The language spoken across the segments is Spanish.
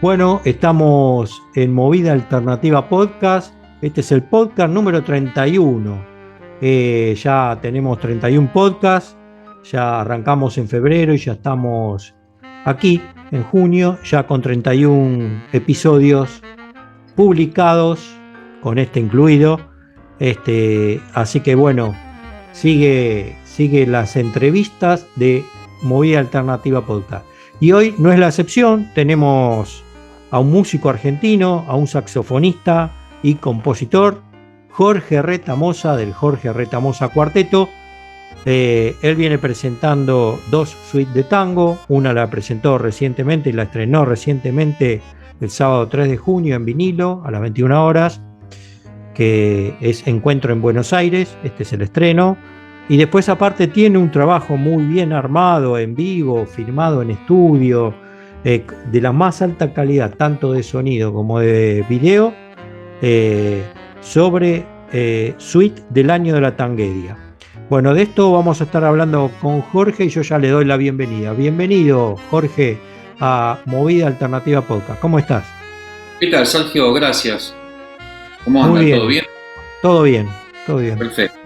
Bueno, estamos en Movida Alternativa Podcast. Este es el podcast número 31. Ya tenemos 31 podcasts. Ya arrancamos en febrero y ya estamos aquí en junio, ya con 31 episodios publicados, con este incluido. Así que bueno, sigue las entrevistas de Movida Alternativa Podcast. Y hoy no es la excepción, tenemos a un músico argentino, a un saxofonista y compositor, Jorge Retamosa, del Jorge Retamosa Cuarteto. Él viene presentando dos suites de tango, una la presentó recientemente y la estrenó recientemente el sábado 3 de junio en vinilo a las 21 horas, que es Encuentro en Buenos Aires. Este es el estreno. Y después aparte tiene un trabajo muy bien armado, en vivo, filmado en estudio, de la más alta calidad, tanto de sonido como de video, sobre Suite del Año de la Tanguedia. Bueno, de esto vamos a estar hablando con Jorge y yo ya le doy la bienvenida. Bienvenido, Jorge, a Movida Alternativa Podcast. ¿Cómo estás? ¿Qué tal, Sergio? Gracias. ¿Cómo Muy anda? bien, ¿Todo bien? todo bien, todo bien. Perfecto.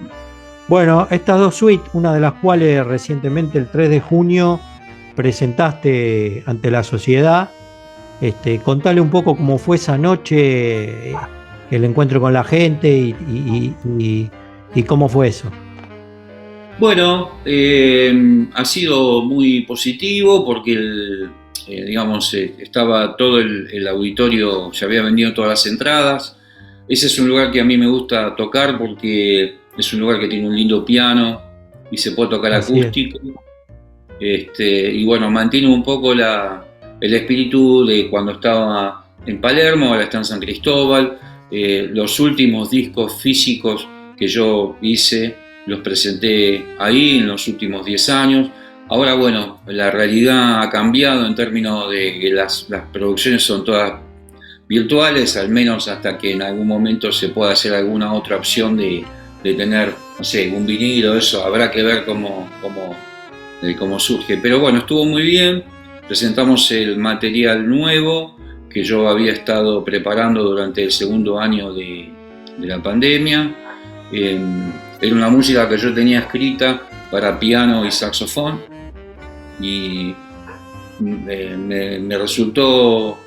Bueno, estas dos suites, una de las cuales recientemente el 3 de junio presentaste ante la sociedad. Contale un poco cómo fue esa noche, el encuentro con la gente y cómo fue eso. Bueno, ha sido muy positivo porque estaba todo el auditorio, se había vendido todas las entradas. Ese es un lugar que a mí me gusta tocar porque es un lugar que tiene un lindo piano y se puede tocar Así es. acústico. Y bueno, mantiene un poco el espíritu de cuando estaba en Palermo, ahora está en San Cristóbal. Los últimos discos físicos que yo hice los presenté ahí en los últimos 10 años. Ahora, bueno, la realidad ha cambiado en términos de que las producciones son todas virtuales, al menos hasta que en algún momento se pueda hacer alguna otra opción de tener, no sé, un vinilo. Eso habrá que ver cómo surge. Pero bueno, estuvo muy bien. Presentamos el material nuevo que yo había estado preparando durante el segundo año de la pandemia. Era una música que yo tenía escrita para piano y saxofón y me resultó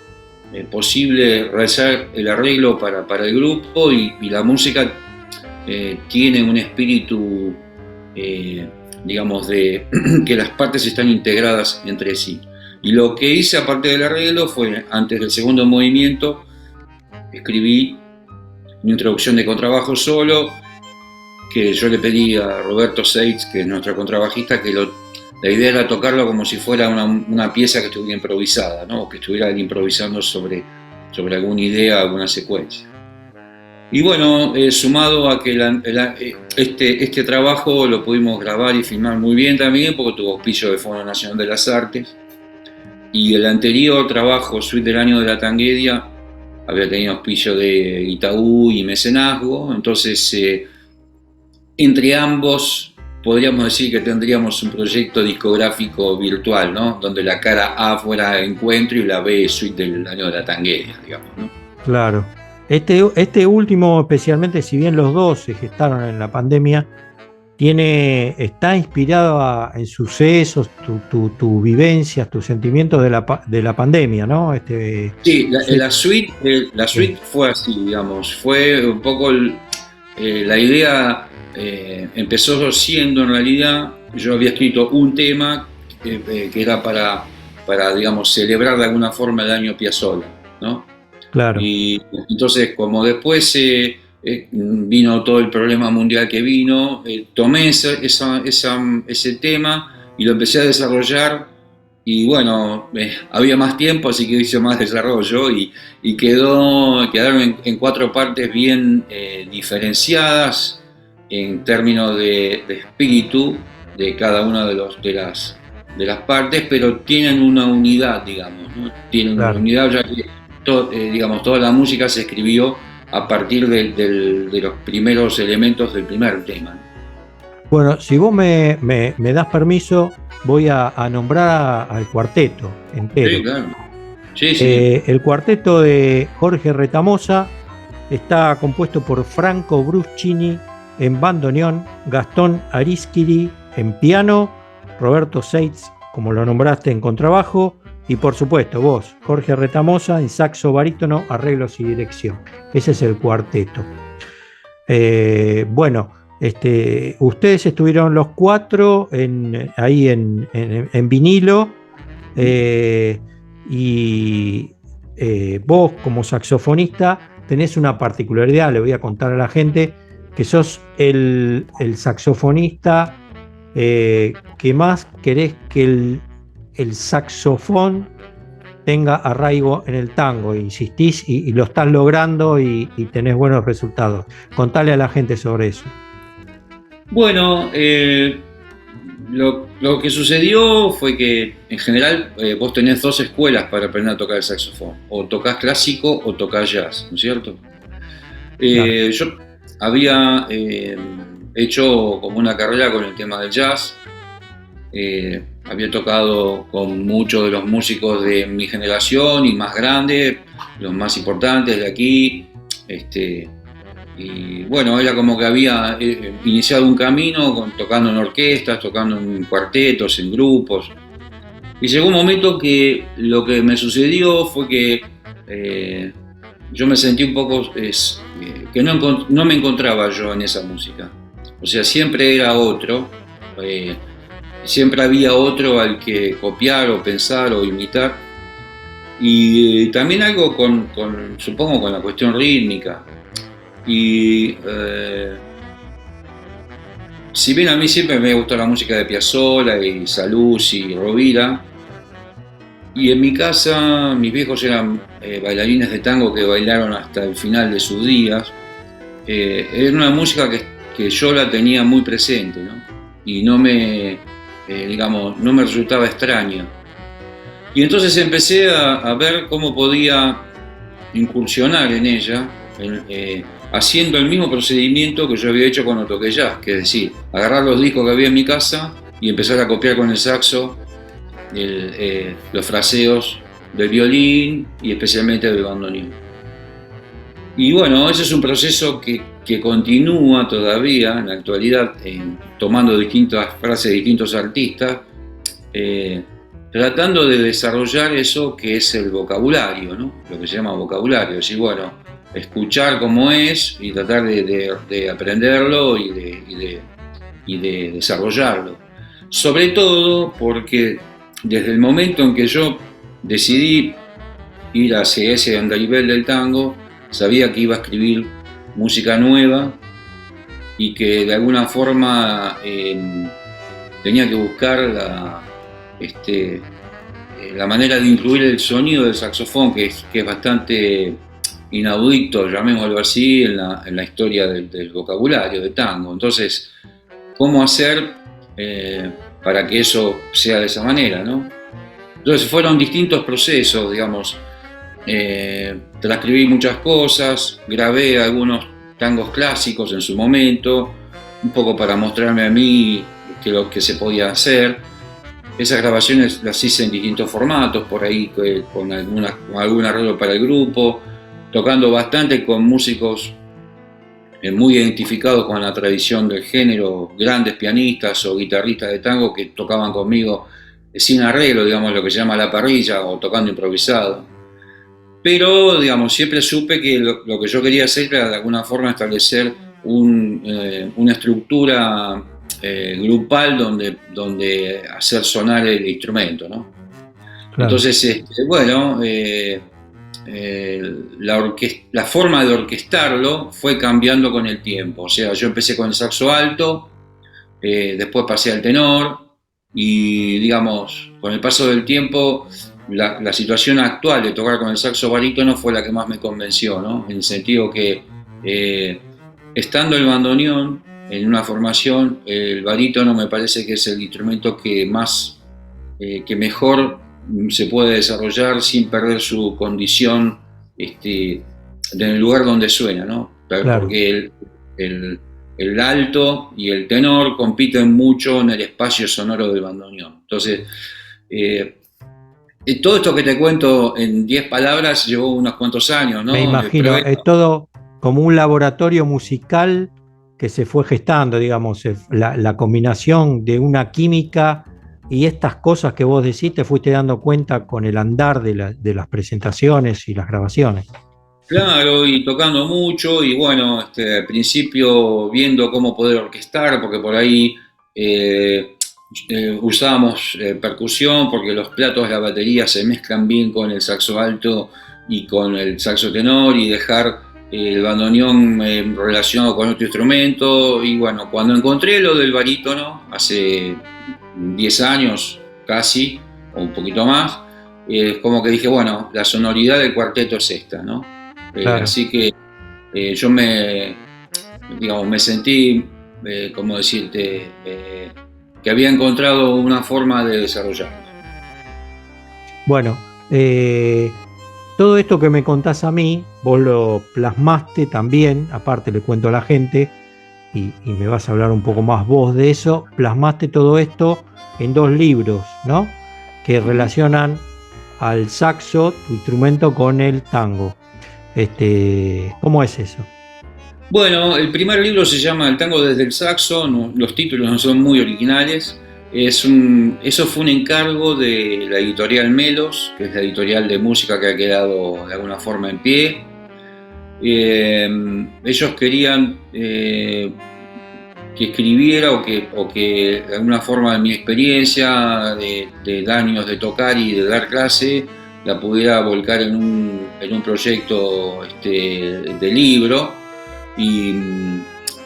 posible realizar el arreglo para el grupo y la música tiene un espíritu, digamos, de que las partes están integradas entre sí. Y lo que hice aparte del arreglo fue, antes del segundo movimiento, escribí una introducción de contrabajo solo, que yo le pedí a Roberto Seitz, que es nuestro contrabajista, que la idea era tocarlo como si fuera una pieza que estuviera improvisada, ¿no? O que estuviera improvisando sobre alguna idea, alguna secuencia. Y bueno, sumado a que este trabajo lo pudimos grabar y filmar muy bien también, porque tuvo auspicio del Fondo Nacional de las Artes, y el anterior trabajo, Suite del Año de la Tanguedia, había tenido auspicio de Itaú y mecenazgo. Entonces, entre ambos podríamos decir que tendríamos un proyecto discográfico virtual, ¿no? Donde la cara A fuera Encuentro y la B Suite del Año de la Tanguedia, digamos, ¿no? Claro. Este último, especialmente, si bien los dos se gestaron en la pandemia, está inspirado en sucesos, tus vivencias, tus sentimientos de la pandemia, ¿no? Sí, la suite fue así, digamos, fue un poco la idea. Empezó siendo, en realidad, yo había escrito un tema que era para, digamos, celebrar de alguna forma el año Piazzolla, ¿no? Claro. Y entonces, como después vino todo el problema mundial que vino, tomé ese tema y lo empecé a desarrollar. Y bueno, había más tiempo, así que hice más desarrollo y quedaron en 4 partes bien diferenciadas en términos de espíritu de cada una de las partes, pero tienen una unidad, digamos, ¿no? Tienen Claro. una unidad, ya que digamos, toda la música se escribió a partir de los primeros elementos del primer tema. Bueno, si vos me das permiso, voy a nombrar al cuarteto entero. Sí, claro. Sí, sí. El cuarteto de Jorge Retamosa está compuesto por Franco Bruscini en bandoneón, Gastón Arisquiri en piano, Roberto Seitz, como lo nombraste, en contrabajo, y por supuesto vos, Jorge Retamosa, en saxo barítono, arreglos y dirección. Ese es el cuarteto. Bueno, ustedes estuvieron los cuatro ahí en vinilo, y vos como saxofonista tenés una particularidad, le voy a contar a la gente, que sos el saxofonista que más querés que el saxofón tenga arraigo en el tango, insistís y lo estás logrando y tenés buenos resultados. Contale a la gente sobre eso. Bueno, lo que sucedió fue que en general vos tenés dos escuelas para aprender a tocar el saxofón. O tocas clásico o tocas jazz, ¿no es cierto? Claro. Yo había hecho como una carrera con el tema del jazz. Había tocado con muchos de los músicos de mi generación y más grandes, los más importantes de aquí. Y bueno, era como que había iniciado un camino tocando en orquestas, tocando en cuartetos, en grupos. Y llegó un momento que lo que me sucedió fue que yo me sentí un poco que no me encontraba yo en esa música. O sea, siempre era otro, siempre había otro al que copiar o pensar o imitar. Y también algo supongo, con la cuestión rítmica. Y si bien a mí siempre me gustó la música de Piazzolla y Saluzzi y Rovira, y en mi casa mis viejos eran bailarines de tango que bailaron hasta el final de sus días, era una música que yo la tenía muy presente, ¿no? Y digamos, no me resultaba extraña. Y entonces empecé a ver cómo podía incursionar en ella, haciendo el mismo procedimiento que yo había hecho cuando toqué jazz, que es decir, agarrar los discos que había en mi casa y empezar a copiar con el saxo los fraseos del violín y especialmente del bandoneón. Y bueno, ese es un proceso que continúa todavía en la actualidad, tomando distintas frases de distintos artistas, tratando de desarrollar eso que es el vocabulario, ¿no? Lo que se llama vocabulario, es decir, bueno, escuchar cómo es y tratar de aprenderlo y de desarrollarlo. Sobre todo porque desde el momento en que yo decidí ir hacia ese andarivel del tango, sabía que iba a escribir música nueva y que de alguna forma tenía que buscar la manera de incluir el sonido del saxofón, que es bastante inaudito, llamémoslo así, en la historia del vocabulario de tango. Entonces, ¿cómo hacer para que eso sea de esa manera, ¿no? Entonces fueron distintos procesos, digamos. Transcribí muchas cosas, grabé algunos tangos clásicos en su momento, un poco para mostrarme a mí lo que se podía hacer. Esas grabaciones las hice en distintos formatos, por ahí con algún arreglo para el grupo, tocando bastante con músicos muy identificados con la tradición del género, grandes pianistas o guitarristas de tango que tocaban conmigo sin arreglo, digamos, lo que se llama la parrilla o tocando improvisado. Pero, digamos, siempre supe que lo que yo quería hacer era de alguna forma establecer una estructura grupal donde hacer sonar el instrumento, ¿no? Claro. Entonces, bueno, la forma de orquestarlo fue cambiando con el tiempo. O sea, yo empecé con el saxo alto, después pasé al tenor y, digamos, con el paso del tiempo, la situación actual de tocar con el saxo barítono fue la que más me convenció, ¿no? En el sentido que, estando el bandoneón en una formación, el barítono me parece que es el instrumento que mejor se puede desarrollar sin perder su condición en el lugar donde suena, ¿no? Claro. Porque el alto y el tenor compiten mucho en el espacio sonoro del bandoneón. Entonces, todo esto que te cuento en 10 palabras llevó unos cuantos años, Me ¿no? imagino, es todo como un laboratorio musical que se fue gestando, digamos, la combinación de una química y estas cosas que vos decís te fuiste dando cuenta con el andar de las presentaciones y las grabaciones. Claro, y tocando mucho, y bueno, al principio viendo cómo poder orquestar, porque por ahí eh, usábamos percusión, porque los platos de la batería se mezclan bien con el saxo alto y con el saxo tenor, y dejar el bandoneón relacionado con otro instrumento. Y bueno, cuando encontré lo del barítono, hace 10 años casi, o un poquito más, como que dije, bueno, la sonoridad del cuarteto es esta, ¿no? Claro. Así que yo digamos, me sentí, como decirte, que había encontrado una forma de desarrollarlo. Bueno, todo esto que me contás a mí, vos lo plasmaste también, aparte le cuento a la gente, y me vas a hablar un poco más vos de eso, plasmaste todo esto en 2 libros, ¿no? Que relacionan al saxo, tu instrumento, con el tango. ¿Cómo es eso? Bueno, el primer libro se llama El tango desde el saxo, los títulos no son muy originales. Eso fue un encargo de la editorial Melos, que es la editorial de música que ha quedado de alguna forma en pie. Ellos querían que escribiera o que de alguna forma de mi experiencia de años de tocar y de dar clase la pudiera volcar en un proyecto de libro. Y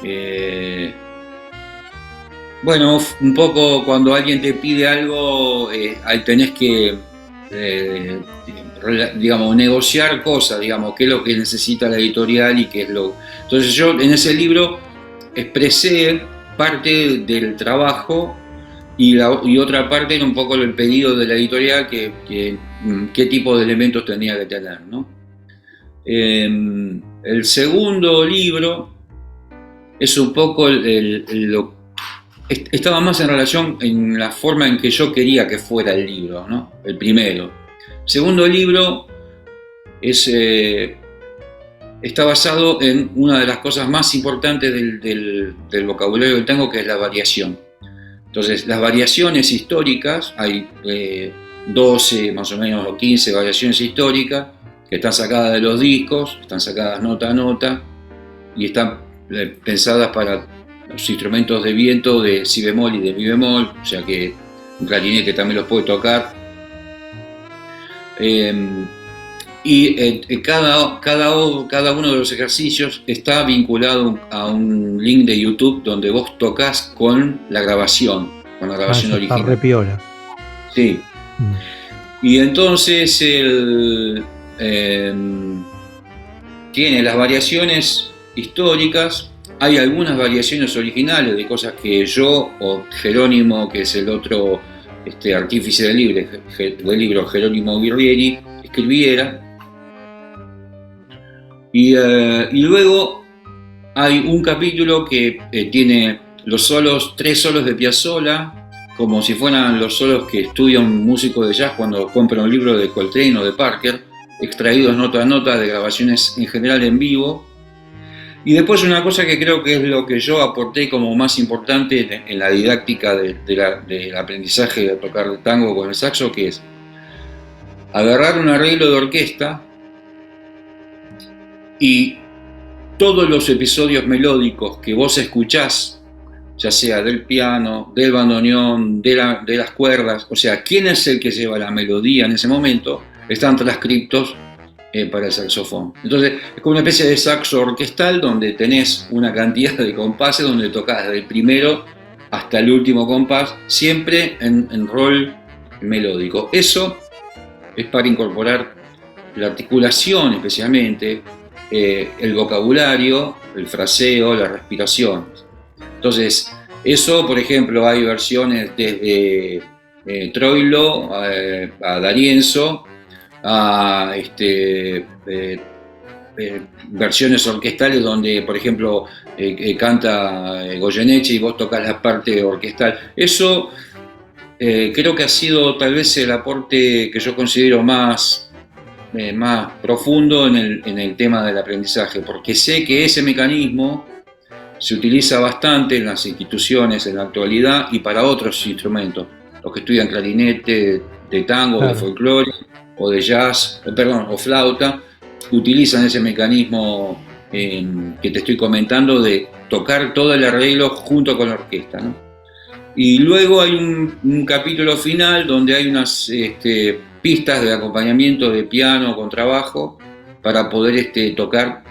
eh, bueno, un poco cuando alguien te pide algo, ahí tenés que, eh, digamos, negociar cosas, digamos, qué es lo que necesita la editorial y qué es lo... Entonces yo en ese libro expresé parte del trabajo y otra parte era un poco el pedido de la editorial, qué tipo de elementos tenía que tener, ¿no? El segundo libro es un poco estaba más en relación en la forma en que yo quería que fuera el libro, ¿no? El primero. El segundo libro está basado en una de las cosas más importantes del vocabulario del tango, que es la variación. Entonces, las variaciones históricas, hay 12 más o menos o 15 variaciones históricas que están sacadas de los discos, están sacadas nota a nota y están pensadas para los instrumentos de viento de si bemol y de mi bemol, o sea que un clarinete también los puede tocar. Cada uno de los ejercicios está vinculado a un link de YouTube donde vos tocas con la grabación original. Está re piola. Sí. Y entonces tiene las variaciones históricas, hay algunas variaciones originales de cosas que yo o Jerónimo, que es el otro artífice del libro, Jerónimo Guerrieri, escribiera. Y luego hay un capítulo que tiene tres solos de Piazzolla, como si fueran los solos que estudia un músico de jazz cuando compra un libro de Coltrane o de Parker, extraídos nota a nota de grabaciones en general en vivo. Y después una cosa que creo que es lo que yo aporté como más importante en la didáctica del aprendizaje de tocar tango con el saxo, que es agarrar un arreglo de orquesta y todos los episodios melódicos que vos escuchás, ya sea del piano, del bandoneón, de las cuerdas, o sea, quién es el que lleva la melodía en ese momento, están transcriptos para el saxofón. Entonces es como una especie de saxo orquestal donde tenés una cantidad de compases donde tocás desde el primero hasta el último compás, siempre en rol melódico. Eso es para incorporar la articulación especialmente, el vocabulario, el fraseo, la respiración. Entonces, eso, por ejemplo, hay versiones desde Troilo a D'Arienzo, a versiones orquestales donde, por ejemplo, canta Goyeneche y vos tocas la parte orquestal. Eso creo que ha sido tal vez el aporte que yo considero más profundo en el tema del aprendizaje, porque sé que ese mecanismo se utiliza bastante en las instituciones en la actualidad y para otros instrumentos, los que estudian clarinete, de tango, claro, de folclore o de jazz, o flauta, utilizan ese mecanismo que te estoy comentando de tocar todo el arreglo junto con la orquesta, ¿no? Y luego hay un capítulo final donde hay unas pistas de acompañamiento de piano con trabajo para poder tocar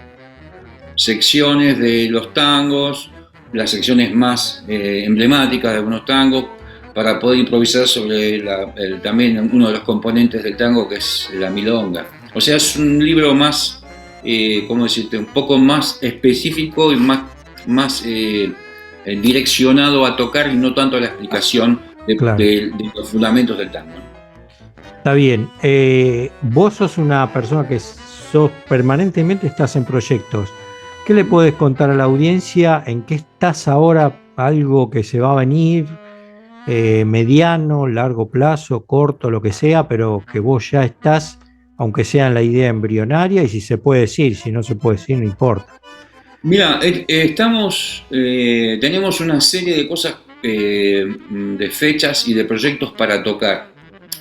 secciones de los tangos, las secciones más emblemáticas de algunos tangos, para poder improvisar sobre también uno de los componentes del tango, que es la milonga. O sea, es un libro más, ¿cómo decirte?, un poco más específico y más direccionado a tocar y no tanto a la explicación de los fundamentos del tango. Está bien. Vos sos una persona que permanentemente estás en proyectos. ¿Qué le puedes contar a la audiencia? ¿En qué estás ahora? ¿Algo que se va a venir? ¿Mediano, largo plazo, corto, lo que sea? Pero que vos ya estás, aunque sea en la idea embrionaria, y si se puede decir, si no se puede decir, no importa. Mira, tenemos una serie de cosas, de fechas y de proyectos para tocar.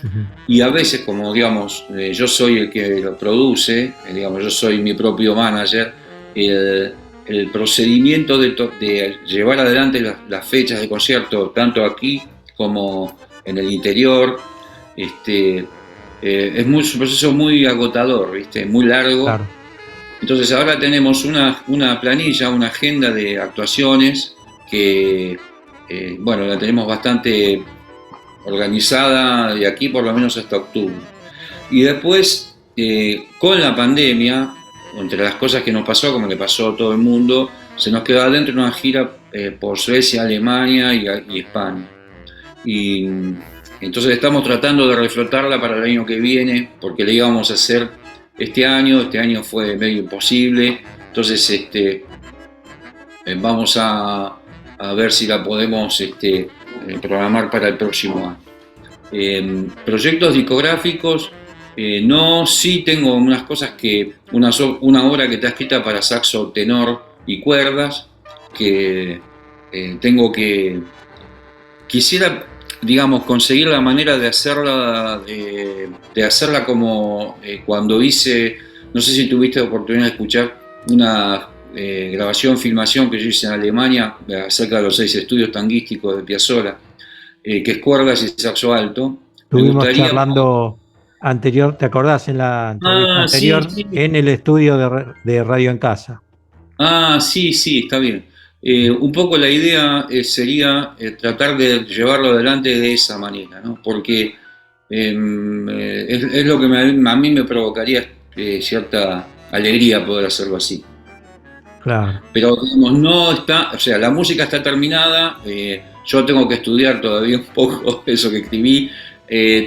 Uh-huh. Y a veces, como digamos, yo soy el que lo produce, digamos, yo soy mi propio manager, el procedimiento de llevar adelante las fechas de concierto, tanto aquí como en el interior, es un proceso muy agotador, ¿viste? Muy largo. Claro. Entonces ahora tenemos una planilla, una agenda de actuaciones que, bueno, la tenemos bastante organizada de aquí por lo menos hasta octubre. Y después, con la pandemia, entre las cosas que nos pasó, como le pasó a todo el mundo, se nos quedó adentro una gira por Suecia, Alemania y España. Y entonces estamos tratando de reflotarla para el año que viene, porque la íbamos a hacer este año fue medio imposible, entonces vamos a ver si la podemos programar para el próximo año. Proyectos discográficos, no, sí tengo unas cosas una obra que está escrita para saxo, tenor y cuerdas, que quisiera, digamos, conseguir la manera de hacerla como cuando hice, no sé si tuviste la oportunidad de escuchar una filmación que yo hice en Alemania acerca de los 6 estudios tanguísticos de Piazzolla, que es cuerdas y saxo alto. Estuvimos charlando anterior, ¿te acordás? En la entrevista anterior, sí. En el estudio de Radio en Casa. Sí, está bien. Un poco la idea sería tratar de llevarlo adelante de esa manera, ¿no? Porque es lo que a mí me provocaría cierta alegría poder hacerlo así. Claro. Pero digamos, no está, o sea, la música está terminada, yo tengo que estudiar todavía un poco eso que escribí.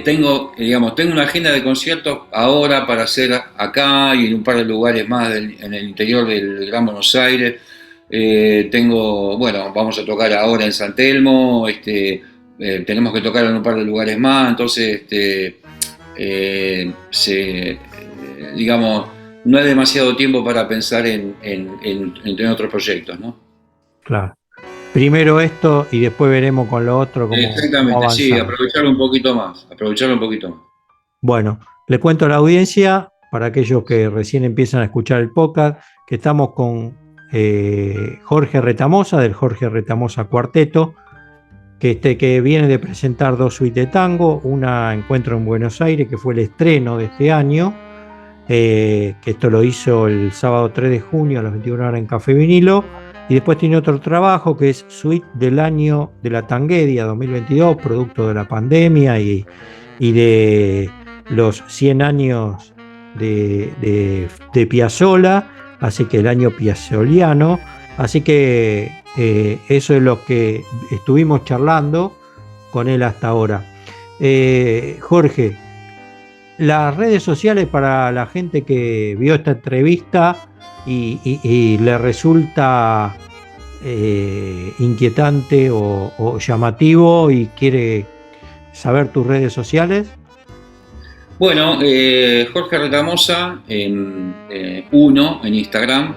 Tengo una agenda de conciertos ahora para hacer acá y en un par de lugares más en el interior del Gran Buenos Aires. Vamos a tocar ahora en San Telmo, tenemos que tocar en un par de lugares más, entonces no hay demasiado tiempo para pensar en otros proyectos, ¿no? Claro. Primero esto y después veremos con lo otro cómo. Exactamente, sí, aprovecharlo un poquito más. Bueno, le cuento a la audiencia, para aquellos que recién empiezan a escuchar el podcast, que estamos con Jorge Retamosa, del Jorge Retamosa Cuarteto, que viene de presentar 2 suites de tango, una Encuentro en Buenos Aires, que fue el estreno de este año, que esto lo hizo el sábado 3 de junio a las 21 horas en Café Vinilo, y después tiene otro trabajo que es Suite del Año de la Tanguedia 2022, producto de la pandemia y de los 100 años de Piazzolla, así que el año piazzoliano, así que eso es lo que estuvimos charlando con él hasta ahora. Jorge, las redes sociales para la gente que vio esta entrevista y le resulta inquietante o llamativo y quiere saber tus redes sociales. Bueno, Jorge Retamosa en uno en Instagram,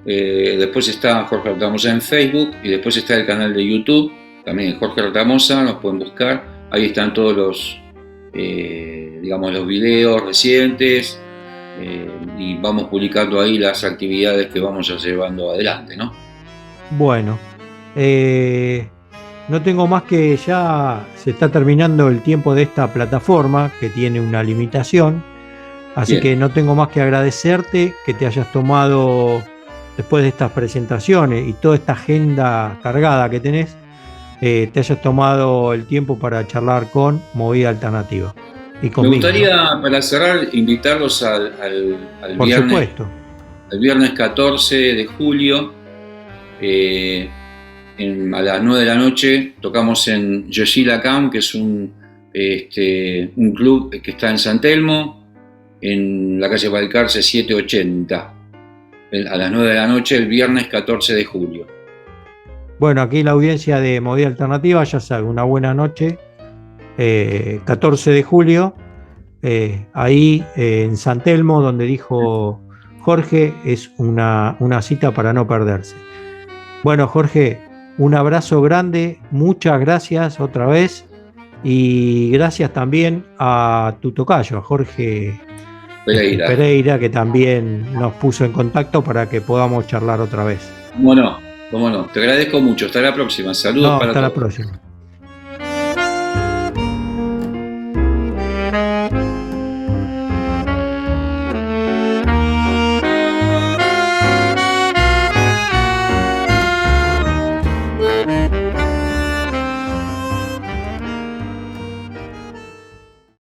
después está Jorge Retamosa en Facebook y después está el canal de YouTube, también Jorge Retamosa, nos pueden buscar, ahí están todos los, digamos, los videos recientes y vamos publicando ahí las actividades que vamos llevando adelante, ¿no? Bueno, no tengo más que ya se está terminando el tiempo de esta plataforma que tiene una limitación, así Bien. que no tengo más que agradecerte que te hayas tomado, después de estas presentaciones y toda esta agenda cargada que tenés, te hayas tomado el tiempo para charlar con Movida Alternativa. Y Me conmigo, gustaría, ¿no? para cerrar, invitarlos al Por viernes, supuesto. el viernes 14 de julio. A las 9 de la noche tocamos en Yoshila Camp, que es un club que está en San Telmo, en la calle Balcarce 780, a las 9 de la noche el viernes 14 de julio. Bueno, aquí la audiencia de Movida Alternativa ya sabe, una buena noche, 14 de julio, ahí en San Telmo, donde dijo Jorge, es una cita para no perderse. Bueno, Jorge, un abrazo grande, muchas gracias otra vez y gracias también a tu tocayo, a Jorge Pereira, que también nos puso en contacto para que podamos charlar otra vez. ¿Cómo no? ¿Cómo no? Te agradezco mucho. Hasta la próxima. Saludos para todos. Hasta la próxima.